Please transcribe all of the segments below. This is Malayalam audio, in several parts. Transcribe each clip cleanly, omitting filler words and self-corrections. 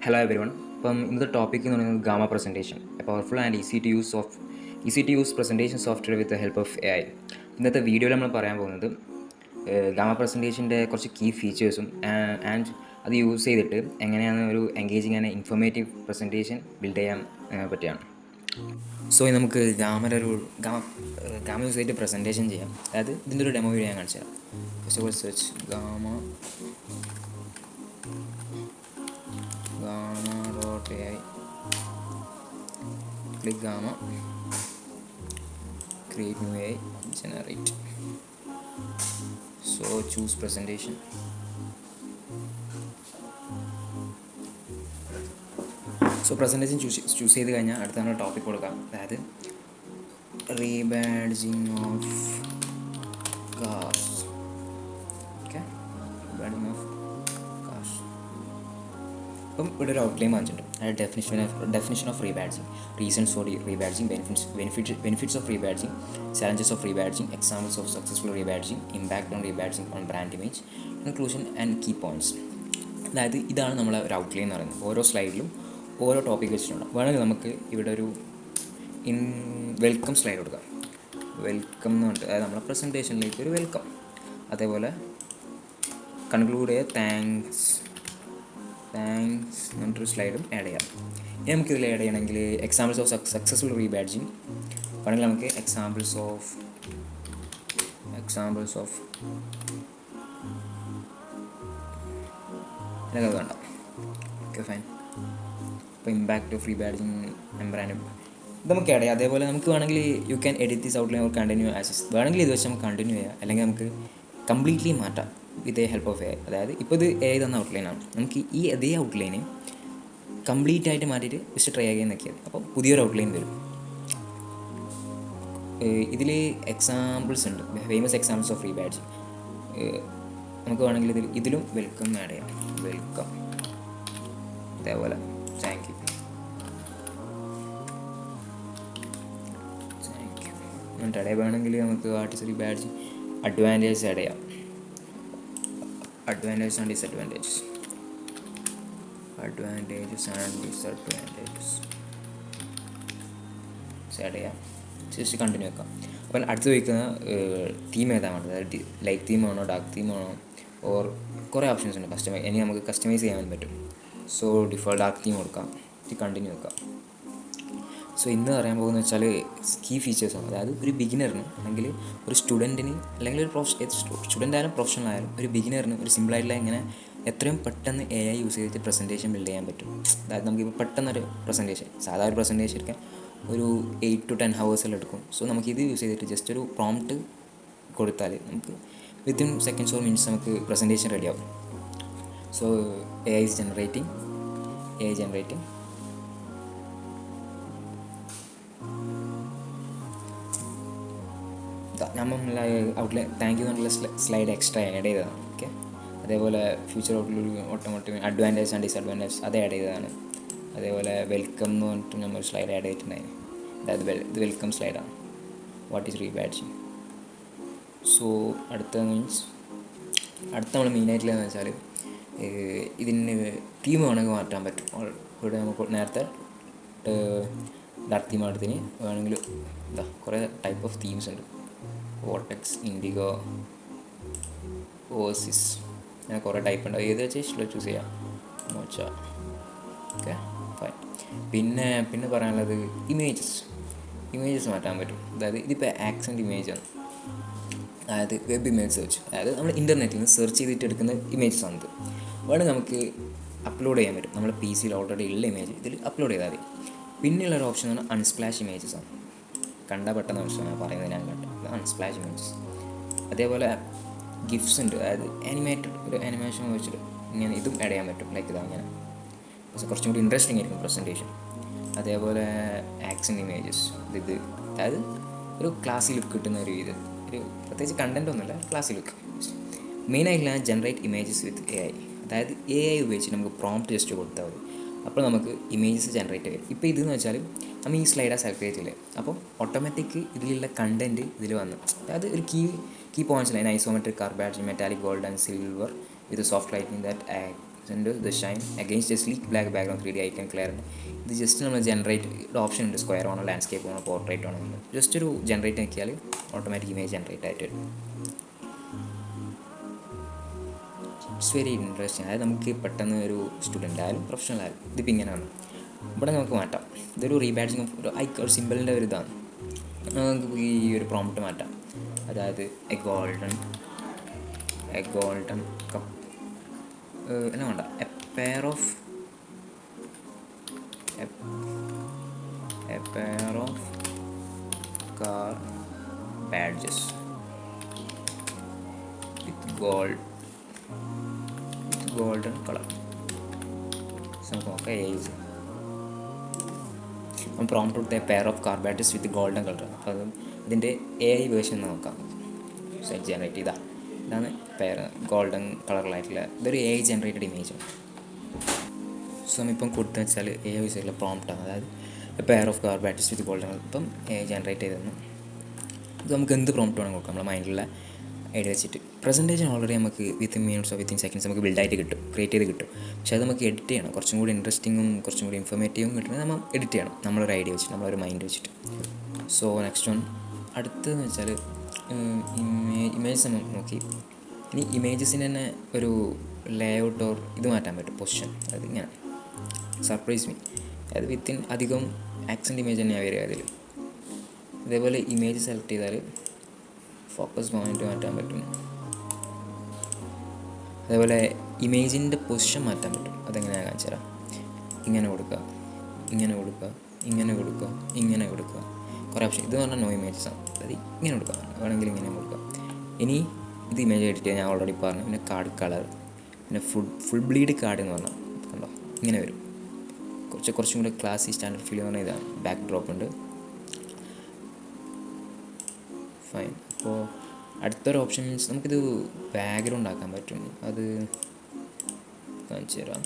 Hello every one. ഇപ്പം ഇന്നത്തെ ടോപ്പിക് എന്ന് പറയുന്നത് Gamma presentation, a powerful and easy to use presentation software with the help of A I. ഇന്നത്തെ വീഡിയോയിൽ നമ്മൾ പറയാൻ പോകുന്നത് ഗാമ പ്രസൻറ്റേഷൻ്റെ കുറച്ച് കീ ഫീച്ചേഴ്സും ആൻഡ് അത് യൂസ് ചെയ്തിട്ട് എങ്ങനെയാണ് ഒരു engaging and informative presentation build ചെയ്യാൻ പറ്റിയാണ്. സോ നമുക്ക് ഗാമ യൂസ് ചെയ്തിട്ട് പ്രസൻറ്റേഷൻ ചെയ്യാം. അതായത് ഇതിൻ്റെ ഒരു ഡെമോ വീഡിയോ ഞാൻ കാണിച്ചു തരാം. First of all search gamma.ai, click gamma, create new AI, generate. So choose presentation. So presentation choose ചെയ്ത് കഴിഞ്ഞാൽ അടുത്ത നമ്മൾ ടോപ്പിക് കൊടുക്കാം. അതായത് rebadging of cars. Okay, rebadging of cars. അപ്പം ഇവിടെ ഒരു ഔട്ട്ലൈൻ വാങ്ങിച്ചിട്ടുണ്ട്. അതായത് definition of rebadging, reasons for rebadging, benefits of rebadging, challenges of rebadging, examples of successful rebadging, impact on rebadging on brand image, conclusion and key points. അതായത് ഇതാണ് നമ്മളെ ഒരു ഔട്ട്ലൈൻ എന്ന് പറയുന്നത്. ഓരോ സ്ലൈഡിലും ഓരോ ടോപ്പിക് വെച്ചിട്ടുണ്ട്. വേണമെങ്കിൽ നമുക്ക് ഇവിടെ ഒരു വെൽക്കം സ്ലൈഡ് കൊടുക്കാം. വെൽക്കം എന്ന് പറഞ്ഞിട്ട് അതായത് നമ്മളെ പ്രസൻറ്റേഷനിലേക്ക് ഒരു വെൽക്കം. അതേപോലെ കൺക്ലൂഡ് ചെയ്യുക താങ്ക്സ് എന്നിട്ടൊരു സ്ലൈഡും ആഡ് ചെയ്യാം. ഇനി നമുക്കിതിൽ ആഡ് ചെയ്യണമെങ്കിൽ എക്സാമ്പിൾസ് ഓഫ് സക്സസ്ഫുൾ റീബാഡ്ജിങ് വേണമെങ്കിൽ നമുക്ക് എക്സാമ്പിൾസ് ഓഫ് അത് വേണ്ട. Okay, fine. അപ്പോൾ ഇമ്പാക്റ്റ് ഓഫ് റീബാഡ്ജിങ് മെമ്പറാനും ഇത് നമുക്ക് ആഡ് ചെയ്യാം. അതേപോലെ നമുക്ക് വേണമെങ്കിൽ you can edit this outline or continue as വേണമെങ്കിൽ ഇത് വെച്ച് നമുക്ക് കണ്ടിന്യൂ ചെയ്യാം, അല്ലെങ്കിൽ നമുക്ക് കംപ്ലീറ്റ്ലി മാറ്റാം with a help of A I. അതായത് ഇപ്പോൾ ഇത് എ ഐ തന്ന ഔട്ട്ലൈനാണ്. നമുക്ക് ഈ അതേ ഔട്ട്ലൈന് കംപ്ലീറ്റ് ആയിട്ട് മാറ്റിയിട്ട് ജസ്റ്റ് ട്രൈ ചെയ്യാൻ നോക്കിയാൽ അപ്പോൾ പുതിയൊരു ഔട്ട്ലൈൻ വരും. ഇതിൽ എക്സാമ്പിൾസ് ഉണ്ട്, ഫേമസ് എക്സാമ്പിൾസ് ഓഫ് റീബാഡ്ജിങ്. നമുക്ക് വേണമെങ്കിൽ ഇതിലും വെൽക്കം ആഡ് ചെയ്യാം. വെൽക്കം, അതേപോലെ താങ്ക് യു എന്നിട്ട് ആഡ് വേണമെങ്കിൽ നമുക്ക് ആർട്ടിസ്റ്റ് റീബാഡ്ജിങ് അഡ്വാൻറ്റേജ് ആഡ് ചെയ്യാം. advantages and disadvantages ആഡ് ചെയ്യാം. ജസ്റ്റ് കണ്ടിന്യൂ വെക്കാം. അപ്പം അടുത്ത് ചോദിക്കുന്ന തീം ഏതാണ് വേണ്ടത്, അതായത് ലൈറ്റ് തീമാണോ ഡാർക്ക് തീമാണോ, ഓർ കുറേ ഓപ്ഷൻസ് ഉണ്ട്. ഇനി നമുക്ക് കസ്റ്റമൈസ് ചെയ്യാൻ പറ്റും. സോ ഡിഫോൾട്ട് ഡാർക്ക് തീം കൊടുക്കാം, കണ്ടിന്യൂ വെക്കാം. സോ ഇന്ന് പറയാൻ പോകുന്നത് വെച്ചാൽ കീ ഫീച്ചേഴ്സാണ്. അതായത് ഒരു ബിഗിനറിന് അല്ലെങ്കിൽ ഒരു സ്റ്റുഡൻറ്റിന് അല്ലെങ്കിൽ ഒരു സ്റ്റുഡൻ്റ് ആയാലും പ്രൊഫഷണൽ ആയാലും ഒരു ബിഗിനറിന് ഒരു സിമ്പിളായിട്ടുള്ള ഇങ്ങനെ എത്രയും പെട്ടെന്ന് എ ഐ യൂസ് ചെയ്തിട്ട് പ്രസൻറ്റേഷൻ ബിൽഡ് ചെയ്യാൻ പറ്റും. അതായത് നമുക്കിപ്പോൾ പെട്ടെന്നൊരു പ്രസൻറ്റേഷൻ, സാധാരണ ഒരു പ്രസൻറ്റേഷൻ എടുക്കാൻ ഒരു 8 to 10 hours എടുക്കും. സോ നമുക്കിത് യൂസ് ചെയ്തിട്ട് ജസ്റ്റ് ഒരു പ്രോംപ്റ്റ് കൊടുത്താൽ നമുക്ക് വിത്തിൻ സെക്കൻഡ്സ് ഓർ മിനിറ്റ്സ് നമുക്ക് പ്രസൻറ്റേഷൻ റെഡിയാവും. സോ എ ഐ ജനറേറ്റിംഗ് നമ്മൾ ഔട്ട്ലൈൻ താങ്ക് യു എന്നുള്ള സ്ലൈഡ് എക്സ്ട്രാ ആഡ് ചെയ്തതാണ്. ഓക്കെ, അതേപോലെ future outlook automatic advantage and disadvantage അത് ആഡ് ചെയ്തതാണ്. അതേപോലെ വെൽക്കം എന്ന് പറഞ്ഞിട്ട് നമ്മൾ സ്ലൈഡ് ആഡ് ചെയ്തിട്ടുണ്ടായിരുന്നു. അതായത് ഇത് വെൽക്കം സ്ലൈഡാണ്. What is rebadging. സോ അടുത്ത നമ്മൾ മെയിനായിട്ടുള്ളതെന്ന് വെച്ചാൽ ഇതിന് തീം വേണമെങ്കിൽ മാറ്റാൻ പറ്റും. ഇവിടെ നമുക്ക് നേരത്തെ ഡാർക്ക് തീം എടുത്തിന് വേണമെങ്കിൽ കുറേ ടൈപ്പ് ഓഫ് തീംസ് ഉണ്ട്. വോർട്ടെക്സ്, ഇൻഡിഗോ, ഓസിസ്, അങ്ങനെ കുറേ ടൈപ്പ് ഉണ്ട്. ഏത് വെച്ചാൽ ഇഷ്ടം ചൂസ് ചെയ്യാം എന്ന് വെച്ചാൽ. Okay, fine. പിന്നെ പറയാനുള്ളത് ഇമേജസ് മാറ്റാൻ പറ്റും. അതായത് ഇതിപ്പോൾ ആക്സെൻ്റ് ഇമേജാണ്, അതായത് വെബ് ഇമേജ് സെർച്ച്, അതായത് നമ്മൾ ഇൻ്റർനെറ്റിൽ നിന്ന് സെർച്ച് ചെയ്തിട്ട് എടുക്കുന്ന ഇമേജസ് ആണിത്. വേണമെങ്കിൽ നമുക്ക് അപ്ലോഡ് ചെയ്യാൻ പറ്റും. നമ്മുടെ പി സിയിൽ ഓൾറെഡി ഉള്ള ഇമേജ് ഇതിൽ അപ്ലോഡ് ചെയ്താൽ മതി. പിന്നെയുള്ളൊരു ഓപ്ഷൻ എന്ന് പറഞ്ഞാൽ അൺസ്പ്ലാഷ് ഇമേജസ് ആണ്. കണ്ടാൽ പെട്ടെന്ന് ആവശ്യമാണ് പറയുന്നത്, ഞാൻ കണ്ടത് അൺസ്പ്ലാഷ് ഇമേജസ്. അതേപോലെ ഗിഫ്റ്റ്സ് ഉണ്ട്, അതായത് ഒരു ആനിമേഷൻ വെച്ചിട്ട് ഇങ്ങനെ ഇതും ആഡ് ചെയ്യാൻ പറ്റും. ലൈക്ക് ഇതങ്ങനെ കുറച്ചും കൂടി ഇൻട്രസ്റ്റിംഗ് ആയിരിക്കും പ്രസൻറ്റേഷൻ. അതേപോലെ ആക്ഷൻ ഇമേജസ്, അതായത് ഒരു ക്ലാസി ലുക്ക് കിട്ടുന്ന ഒരു പ്രത്യേകിച്ച് കണ്ടൻറ് ഒന്നുമില്ല, ക്ലാസി ലുക്ക്. മെയിനായിട്ടുള്ള generate images with a I. അതായത് എ ഐ ഉപയോഗിച്ച് നമുക്ക് പ്രോംപ്റ്റ് ജസ്റ്റ് കൊടുത്താൽ മതി, അപ്പോൾ നമുക്ക് ഇമേജസ് ജനറേറ്റ് ചെയ്യും. ഇപ്പോൾ ഇതെന്ന് വെച്ചാൽ നമ്മൾ ഈ സ്ലൈഡാണ് സെലക്ട് ചെയ്തില്ലേ, അപ്പോൾ ഓട്ടോമാറ്റിക് ഇതിലുള്ള കണ്ടൻറ്റ് ഇതിൽ വന്നു. അതായത് ഒരു key points line isometric car badge metallic gold and silver with soft lighting that centre the shine against a sleek black background 3D icon clear. ഇത് ജസ്റ്റ് നമ്മൾ ജനറേറ്റ് ഓപ്ഷൻ ഉണ്ട്, സ്ക്വയർ ആണോ ലാൻഡ്സ്കേപ്പ് ആണോ പോർട്രേറ്റ് ആണോ എന്ന്. ജസ്റ്റ് ഒരു ജനറേറ്റ് നോക്കിയാൽ ഓട്ടോമാറ്റിക് ഇമേജ് ജനറേറ്റ് ആയിട്ട് വരും. It's very interesting. അതായത് നമുക്ക് പെട്ടെന്ന് ഒരു സ്റ്റുഡൻ്റ് ആയാലും പ്രൊഫഷണൽ ആയാലും ഇതിപ്പോൾ ഇങ്ങനെയാണ്. ഇവിടെ നമുക്ക് മാറ്റാം. ഇതൊരു റീബാഡ്ജിങ് ഒരു ഐക്കൺ സിമ്പിളിൻ്റെ ഒരു ഇതാണ്. നമുക്ക് ഈ ഒരു പ്രോംപ്റ്റ് മാറ്റാം. അതായത് എ ഗോൾഡൻ കപ്പ് എല്ലാം വേണ്ട, A pair of car badges with golden colour. നമുക്ക് നോക്കാം ഏജ് പ്രോംപ്റ്റ് കൊടുത്ത pair of car badges with golden colour. അപ്പോൾ അത് ഇതിൻ്റെ AI വേർഷൻ നോക്കാം. സെറ്റ് ജനറേറ്റ് ഇതാണ് പെയർ ഗോൾഡൻ കളറിലായിട്ടുള്ള ഇതൊരു AI ജനറേറ്റഡ് ഇമേജാണ്. സോ നമ്മളിപ്പം കൊടുത്തു വെച്ചാൽ AI വെച്ചിട്ടുള്ള പ്രോംപ്റ്റാണ്. അതായത് pair of car badges with golden colour. ഇപ്പം AI ജനറേറ്റ് ചെയ്തെന്ന് ഇത് നമുക്ക് എന്ത് പ്രോംപ്റ്റ് വേണം കൊടുക്കാം നമ്മുടെ മൈൻഡിലുള്ള ഐഡിയ വെച്ചിട്ട്. പ്രസൻറ്റേഷൻ ഓൾറെഡി നമുക്ക് വിത്തിൻ മിനിറ്റ്സോ വിത്തിൻ സെക്കൻഡ്സ് നമുക്ക് ബിൽഡായിട്ട് കിട്ടും, ക്രിയേറ്റ് ചെയ്ത് കിട്ടും. പക്ഷേ അത് നമുക്ക് എഡിറ്റ് ചെയ്യണം. കുറച്ചും കൂടി ഇൻട്രസ്റ്റിങ്ങും കുറച്ചും കൂടി ഇൻഫോർമേറ്റീവും കിട്ടണമെങ്കിൽ നമ്മൾ എഡിറ്റ് ചെയ്യണം നമ്മളൊരു ഐഡിയ വെച്ചിട്ട്, നമ്മളൊരു മൈൻഡ് വെച്ചിട്ട്. സോ നെക്സ്റ്റ് വൺ അടുത്തതെന്ന് വെച്ചാൽ ഇമേജസ് നമ്മൾ നോക്കി. ഇനി ഇമേജസിന് തന്നെ ഒരു ലേഔട്ട് ഓർ ഇത് മാറ്റാൻ പറ്റും, പൊസിഷൻ. അതായത് ഇങ്ങനെ സർപ്രൈസ് മീ, അതായത് വിത്തിൻ അധികം ആക്സെൻ്റ് ഇമേജ് തന്നെയാണ് വരിക അതിൽ. ഇതേപോലെ ഇമേജ് സെലക്ട് ചെയ്താൽ ഫോക്കസ് പോയിൻ്റ് മാറ്റാൻ പറ്റും. അതേപോലെ ഇമേജിൻ്റെ പൊസിഷൻ മാറ്റാൻ പറ്റും. അതെങ്ങനെയാണ് കാണിച്ചു തരാം. ഇങ്ങനെ കൊടുക്കുക, കുറേ ഓപ്ഷൻ. ഇത് പറഞ്ഞാൽ നോ ഇമേജസ് ആണ്. അതായത് ഇങ്ങനെ കൊടുക്കുക, വേണമെങ്കിൽ ഇങ്ങനെ കൊടുക്കുക. ഇനി ഇത് ഇമേജ് എഡിറ്റ് ചെയ്യാൻ ഞാൻ ഓൾറെഡി പറഞ്ഞു. പിന്നെ കാർഡ് കളർ, പിന്നെ ഫുൾ ബ്ലീഡ് കാർഡ് എന്ന് പറഞ്ഞാൽ കണ്ടോ ഇങ്ങനെ വരും. കുറച്ചും കൂടെ ക്ലാസി സ്റ്റാൻഡേർഡ് ഫീൽ പറഞ്ഞാൽ ഇതാണ്. ബാക്ക് ഡ്രോപ്പ് ഉണ്ട്. ഫൈൻ. അപ്പോൾ അടുത്തൊരു ഓപ്ഷൻ മീൻസ് നമുക്കിത് ബാക്ക്ഗ്രൗണ്ട് ആക്കാൻ പറ്റും. അത് കാണിച്ചു തരാം.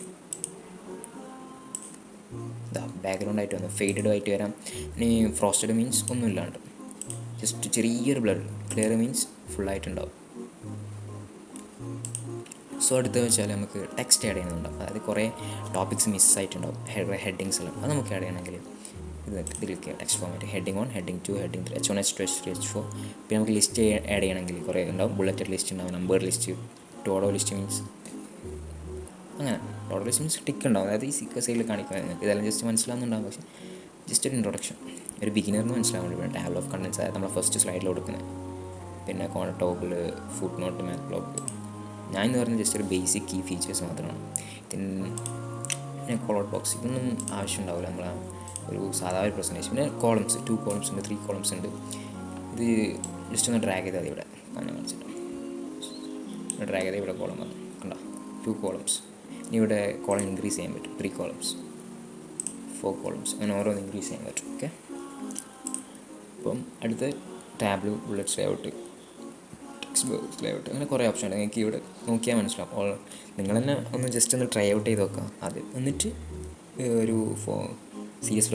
ഇതാ ബാക്ക്ഗ്രൗണ്ട് ആയിട്ട് വന്നു, ഫെയ്ഡഡ് ആയിട്ട് വരാം. ഇനി ഫ്രോസ്റ്റഡ് മീൻസ് ഒന്നുമില്ലാണ്ട് ജസ്റ്റ് ചെറിയൊരു ബ്ലർ. ക്ലിയർ മീൻസ് ഫുള്ളായിട്ടുണ്ടാവും. സോ അടുത്ത് വെച്ചാൽ നമുക്ക് ടെക്സ്റ്റ് ആഡ് ചെയ്യുന്നുണ്ടാവും. അതായത് കുറേ ടോപ്പിക്സ് മിസ്സായിട്ടുണ്ടാവും, ഹെഡിങ്സ് എല്ലാം. അത് നമുക്ക് ആഡ് ചെയ്യണമെങ്കിൽ ഇതിലേക്ക് text format heading 1, heading 2, heading 3, H1, H2, H3, H4. പിന്നെ നമുക്ക് ലിസ്റ്റ് ആഡ് ചെയ്യണമെങ്കിൽ കുറേ ഉണ്ടാവും. ബുള്ളറ്റഡ് ലിസ്റ്റ് ഉണ്ടാവും, number list, Todo list means അങ്ങനെ. ടോഡോ ലിസ്റ്റ് മീൻസ് ടിക്ക് ഉണ്ടാവും. അതായത് ഈ സൈഡിൽ കാണിക്കുന്നത് നിങ്ങൾക്ക് ഇതെല്ലാം ജസ്റ്റ് മനസ്സിലാവുന്നുണ്ടാകും. പക്ഷേ ജസ്റ്റ് ഒരു ഇൻട്രൊഡക്ഷൻ, ഒരു ബിഗിനറിന് മനസ്സിലാവാൻ വേണ്ടി. പിന്നെ ടേബിൾ ഓഫ് കണ്ടൻസ്, അതായത് നമ്മൾ ഫസ്റ്റ് സ്ലൈഡിൽ കൊടുക്കുന്നത്. പിന്നെ toggle, footnote, math block. ഞാൻ എന്ന് പറഞ്ഞാൽ ജസ്റ്റ് ഒരു ബേസിക് കീ ഫീച്ചേഴ്സ് മാത്രമാണ്. പിന്നെ കോളർ ബോക്സ് ഇതൊന്നും ആവശ്യം ഉണ്ടാവില്ല നമ്മൾ ഒരു സാധാരണ പ്രസൻറ്റേഷൻ. പിന്നെ കോളംസ് 2 കോളംസ് ഉണ്ട്, 3 കോളംസ് ഉണ്ട്. ഇത് ജസ്റ്റ് ഒന്ന് ഡ്രാഗ് ചെയ്താൽ ഇവിടെ കാണാൻ കാണിച്ചിട്ട് ഡ്രാഗ് ചെയ്താൽ ഇവിടെ കോളം വന്നു കണ്ടോ, 2 കോളംസ്. ഇനി ഇവിടെ കോളം ഇൻക്രീസ് ചെയ്യാൻ പറ്റും, 3 കോളംസ്, 4 കോളംസ്, അങ്ങനെ ഓരോന്ന് ഇൻക്രീസ് ചെയ്യാൻ പറ്റും. ഓക്കെ. അപ്പം അടുത്ത table, bullets layout, text box layout, അങ്ങനെ കുറേ ഓപ്ഷൻ ഉണ്ട്. നിങ്ങൾക്ക് ഇവിടെ നോക്കിയാൽ മനസ്സിലാവും. നിങ്ങൾ തന്നെ ഒന്ന് ജസ്റ്റ് ഒന്ന് ട്രൈ ഔട്ട് ചെയ്ത് നോക്കാം ആദ്യം. എന്നിട്ട് ഒരു സീരിയസ്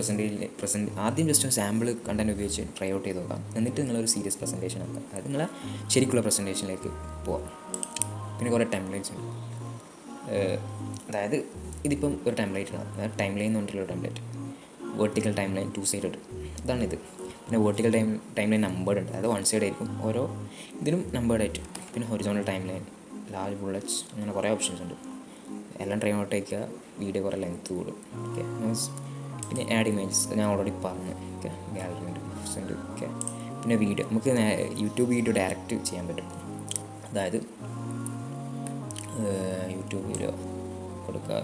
ആദ്യം ജസ്റ്റ് ഒരു സാമ്പിൾ കണ്ടൻറ്റ് ഉപയോഗിച്ച് ട്രൈ ഔട്ട് ചെയ്ത് നോക്കാം. എന്നിട്ട് നിങ്ങളൊരു സീരിയസ് പ്രസൻറ്റേഷൻ ആക്കാം. അതായത് നിങ്ങളെ ശരിക്കുള്ള പ്രസൻറ്റേഷനിലേക്ക് പോവാം. പിന്നെ കുറേ ടെംപ്ലേറ്റ്സ് ഉണ്ട്. അതായത് ഇതിപ്പം ഒരു ടെംപ്ലേറ്റ് ആണ്. അതായത് ടൈം ലൈൻ എന്ന് പറഞ്ഞിട്ടുള്ള template. Vertical time line 2 side ഉണ്ട്, ഇതാണിത്. പിന്നെ വെർട്ടിക്കൽ ടൈം ലൈൻ നമ്പേർഡ് ഉണ്ട്, അതായത് 1 സൈഡ് ആയിരിക്കും. ഓരോ ഇതിനും നമ്പേർഡ് ആയിട്ട്. പിന്നെ horizontal time line, large bullets, അങ്ങനെ കുറേ ഓപ്ഷൻസ് ഉണ്ട്. എല്ലാം ട്രൈ ഔട്ട് ആക്കിയാൽ വീഡിയോ കുറേ ലെങ്ത്ത് കൂടും. ഓക്കെ. പിന്നെ ആഡ് ഇമേജസ് ഞാൻ ഓൾറെഡി പറഞ്ഞു. ഓക്കെ. ഗാലറി ഉണ്ട്, ഉണ്ട്. ഓക്കെ. പിന്നെ വീഡിയോ നമുക്ക് യൂട്യൂബ് വീഡിയോ ഡയറക്റ്റ് ചെയ്യാൻ പറ്റും. അതായത് യൂട്യൂബ് വീഡിയോ കൊടുക്കുക.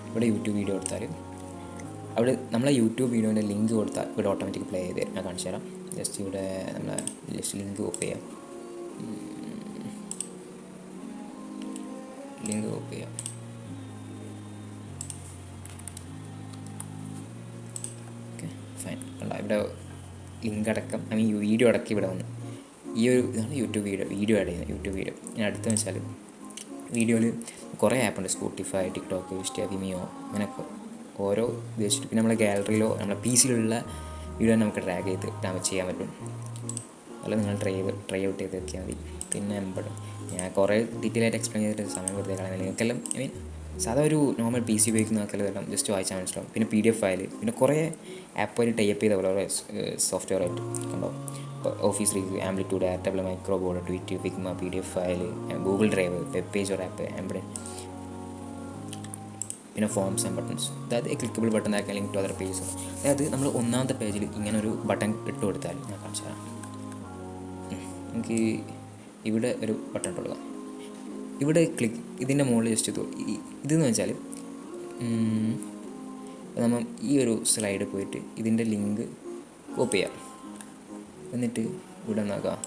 ഇവിടെ യൂട്യൂബ് വീഡിയോ കൊടുത്താൽ അവിടെ നമ്മളെ യൂട്യൂബ് വീഡിയോൻ്റെ ലിങ്ക് കൊടുത്താൽ ഇവിടെ ഓട്ടോമാറ്റിക് പ്ലേ ചെയ്ത് തരും. ഞാൻ കാണിച്ചു തരാം. ജസ്റ്റ് ഇവിടെ നമ്മളെ ജസ്റ്റ് ലിങ്ക് കോപ്പി ചെയ്യാം. Okay fine. കണ്ടോ ഇവിടെ ലിങ്ക് അടക്കം വീഡിയോ അടക്കം ഇവിടെ വന്നു. ഈ ഒരു ഇതാണ് വീഡിയോ ആഡ് ചെയ്യുന്നത്. YouTube video. ഇനി അടുത്തെന്ന് വെച്ചാൽ വീഡിയോയിൽ കുറേ ആപ്പുണ്ട്. സ്പോട്ടിഫൈ, ടിക്ടോക്ക്, വിസ്റ്റ, വിമിയോ, അങ്ങനെയൊക്കെ ഓരോ ഉപയോഗിച്ചിട്ട്. പിന്നെ നമ്മളെ ഗാലറിയിലോ നമ്മളെ PC-യിലുള്ള വീഡിയോ നമുക്ക് ഡ്രാഗ് ചെയ്ത് ചെയ്യാൻ പറ്റും. അല്ല നിങ്ങൾ ട്രൈ ഔട്ട് ചെയ്ത് നോക്കിയാൽ മതി. പിന്നെ ഞാൻ കുറേ ഡീറ്റെയിൽ ആയിട്ട് എക്സ്പ്ലെയിൻ ചെയ്തിട്ട് സമയം വെറുതെ കളയുന്നില്ല. നിങ്ങൾക്കെല്ലാം ഐ മീൻ സാധാ ഒരു നോർമൽ PC ഉപയോഗിക്കുന്നവർക്കെല്ലാം ഇതെല്ലാം ജസ്റ്റ് വായിച്ചാൽ മനസ്സിലാവും. പിന്നെ PDF ഫയൽ, പിന്നെ കുറേ ആപ്പുമായിട്ട് ടൈപ്പ് ചെയ്ത പോലെ സോഫ്റ്റ്വെയർ ആയിട്ട് കണ്ടോ. Office review, Amplitude, Airtable, Microboard, tweet, Figma, PDF file, Google Drive, web page ഒരു ആപ്പ്, ആംബിഡ്, പിന്നെ ഫോംസ് ആൻഡ് ബട്ടൺസ്. അതായത് ക്ലിക്കബിൾ ബട്ടൺ ആക്കാൻ ലിങ്ക് ടു അതർ പേജസ്. അതായത് നമ്മൾ ഒന്നാമത്തെ പേജിൽ ഇങ്ങനെ ഒരു ബട്ടൺ ഇട്ട് കൊടുത്താൽ ഞാൻ കാണിച്ചു തരാം. എനിക്ക് ഇവിടെ ഒരു ബട്ടൺ ഇട്ട് കൊടുക്കാം. ഇവിടെ ക്ലിക്ക്, ഇതിൻ്റെ മുകളിൽ ജസ്റ്റ് ഇതെന്ന് വെച്ചാൽ നമ്മൾ ഈ ഒരു സ്ലൈഡ് പോയിട്ട് ഇതിൻ്റെ ലിങ്ക് കോപ്പി ചെയ്യാം. എന്നിട്ട് ഇവിടെ നോക്കാം,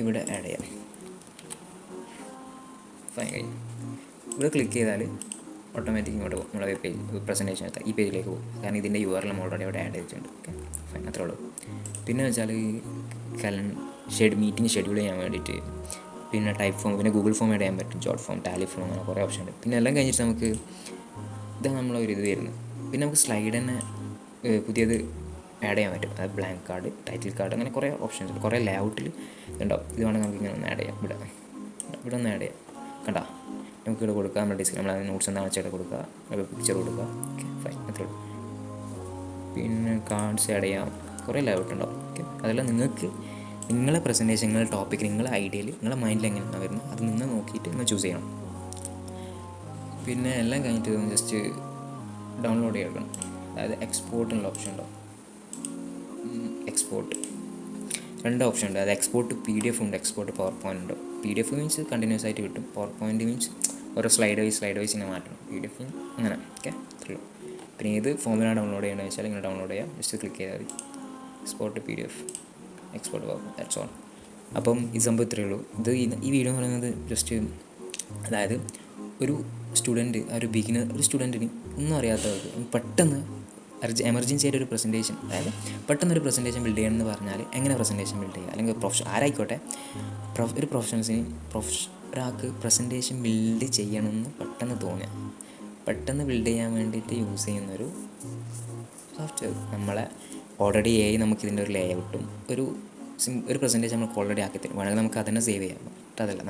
ഇവിടെ ആഡ് ചെയ്യാം. ഫൈൻ കഴിഞ്ഞു. ഇവിടെ ക്ലിക്ക് ചെയ്താൽ ഓട്ടോമാറ്റിക് ഇങ്ങോട്ട് പോകും. നമ്മുടെ വെബ് പേജ് പ്രസൻറ്റേഷൻ എടുത്താൽ ഈ പേജിലേക്ക് പോകും. കാരണം ഇതിൻ്റെ URL നമ്മൾ ഓൾറെഡി അവിടെ ആഡ് ചെയ്തിട്ടുണ്ട്. ഓക്കെ ഫൈൻ, അത്രേ ഉള്ളൂ. പിന്നെ വെച്ചാൽ മീറ്റിംഗ് ഷെഡ്യൂൾ ചെയ്യാൻ വേണ്ടിയിട്ട് പിന്നെ ടൈപ്പ് ഫോം, പിന്നെ ഗൂഗിൾ ഫോം ആഡ് ചെയ്യാൻ പറ്റും, ജോട്ട് ഫോം, ടാലി ഫോം, അങ്ങനെ കുറേ ഓപ്ഷൻ ഉണ്ട്. പിന്നെ എല്ലാം കഴിഞ്ഞിട്ട് നമുക്ക് ഇതാണ് നമ്മളൊരു ഇത് വരുന്നത്. പിന്നെ നമുക്ക് സ്ലൈഡ് തന്നെ പുതിയത് ആഡ് ചെയ്യാൻ പറ്റും. അത് ബ്ലാങ്ക് കാർഡ്, ടൈറ്റിൽ കാർഡ്, അങ്ങനെ കുറേ ഓപ്ഷൻസ് ഉണ്ട്. കുറേ ലേഔട്ടിൽ ഉണ്ടാവും. ഇത് വേണമെങ്കിൽ നമുക്ക് ഇങ്ങനെ ഒന്ന് ആഡ് ചെയ്യാം. ഇവിടെ ഒന്ന് ആഡ് ചെയ്യാം. കണ്ടാ, നമുക്ക് ഇവിടെ കൊടുക്കുക. നമ്മുടെ ഡിസ്ക് നമ്മൾ നോട്ട്സ് എന്താണെന്ന് വെച്ചാൽ കൊടുക്കുക, പിക്ചർ കൊടുക്കുക. ഓക്കെ ഫൈൻ, അത്രേ ഉള്ളൂ. പിന്നെ കാർഡ്സ് ആഡ് ചെയ്യാം. കുറേ ലേഔട്ട് ഉണ്ടാവും. ഓക്കെ, അതെല്ലാം നിങ്ങൾക്ക് നിങ്ങളെ പ്രസൻറ്റേഷൻ, നിങ്ങളുടെ ടോപ്പിക്ക്, നിങ്ങളുടെ ഐഡിയയിൽ, നിങ്ങളുടെ മൈൻഡിൽ എങ്ങനെയാണ് വരുന്നത് അത് നിങ്ങൾ നോക്കിയിട്ട് നിങ്ങൾ ചൂസ് ചെയ്യണം. പിന്നെ എല്ലാം കഴിഞ്ഞിട്ട് ജസ്റ്റ് ഡൗൺലോഡ് ചെയ്യണം. അതായത് എക്സ്പോർട്ടിനുള്ള ഓപ്ഷൻ ഉണ്ടാവും. എക്സ്പോർട്ട് 2 ഓപ്ഷൻ ഉണ്ട്. അത് എക്സ്പോർട്ട് PDF ഉണ്ട്, എക്സ്പോർട്ട് പവർ പോയിൻ്റ് ഉണ്ട്. PDF മീൻസ് കണ്ടിന്യൂസ് ആയിട്ട് കിട്ടും. പവർ പോയിൻ്റ് മീൻസ് ഓരോ സ്ലൈഡ് വൈസ് ഇങ്ങനെ മാറ്റണം. PDF അങ്ങനെ. ഓക്കെ അത്രേ ഉള്ളൂ. പിന്നെ ഏത് ഫോമിലാണ് ഡൗൺലോഡ് ചെയ്യേണ്ടത് വെച്ചാൽ ഇങ്ങനെ ഡൗൺലോഡ് ചെയ്യാം. ജസ്റ്റ് ക്ലിക്ക് ചെയ്താൽ മതി. Export PDF, export power, that's all. അപ്പം ഈ സംഭവം ഇത്രയേ ഉള്ളൂ. ഈ വീഡിയോ എന്ന് പറയുന്നത് ജസ്റ്റ്, അതായത് ഒരു സ്റ്റുഡൻറ്റ്, ഒരു ബിഗിനർ, ഒരു സ്റ്റുഡൻറ്റിന് ഒന്നും അറിയാത്തവർക്ക് പെട്ടെന്ന് എമർജൻസി ആയിട്ട് ഒരു പ്രസൻറ്റേഷൻ, അതായത് പെട്ടെന്നൊരു പ്രസൻറ്റേഷൻ ബിൽഡ് ചെയ്യണമെന്ന് പറഞ്ഞാൽ എങ്ങനെ പ്രസൻറ്റേഷൻ ബിൽഡ് ചെയ്യുക, അല്ലെങ്കിൽ ആരായിക്കോട്ടെ ഒരു ഒരാൾക്ക് പ്രസൻറ്റേഷൻ ബിൽഡ് ചെയ്യണമെന്ന് പെട്ടെന്ന് തോന്നുക, പെട്ടെന്ന് ബിൽഡ് ചെയ്യാൻ വേണ്ടിയിട്ട് യൂസ് ചെയ്യുന്നൊരു സോഫ്റ്റ്വെയർ. നമ്മളെ ഓൾറെഡി നമുക്കിതിൻ്റെ ഒരു ലേഔട്ടും ഒരു പ്രസൻറ്റേഷൻ നമുക്ക് ഓൾറെഡി ആക്കി തരും. വേണമെങ്കിൽ നമുക്ക് അതന്നെ സേവ് ചെയ്യാം. ബട്ട് അതല്ല,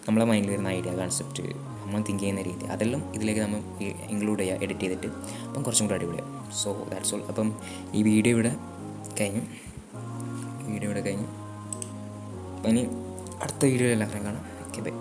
നമ്മളെ മൈൻഡിൽ വരുന്ന ഐഡിയ, കൺസെപ്റ്റ്, നമ്മൾ തിങ്ക് ചെയ്യുന്ന രീതി, അതെല്ലാം ഇതിലേക്ക് നമ്മൾ ഇൻക്ലൂഡ് ചെയ്യുക, എഡിറ്റ് ചെയ്തിട്ട്. അപ്പം കുറച്ചും കൂടി അടിപൊളിയാവും. So that's all. അപ്പം ഈ വീഡിയോ ഇവിടെ കഴിഞ്ഞു. അപ്പം ഇനി അടുത്ത വീഡിയോ എല്ലാവരും കാണാം. Okay bye.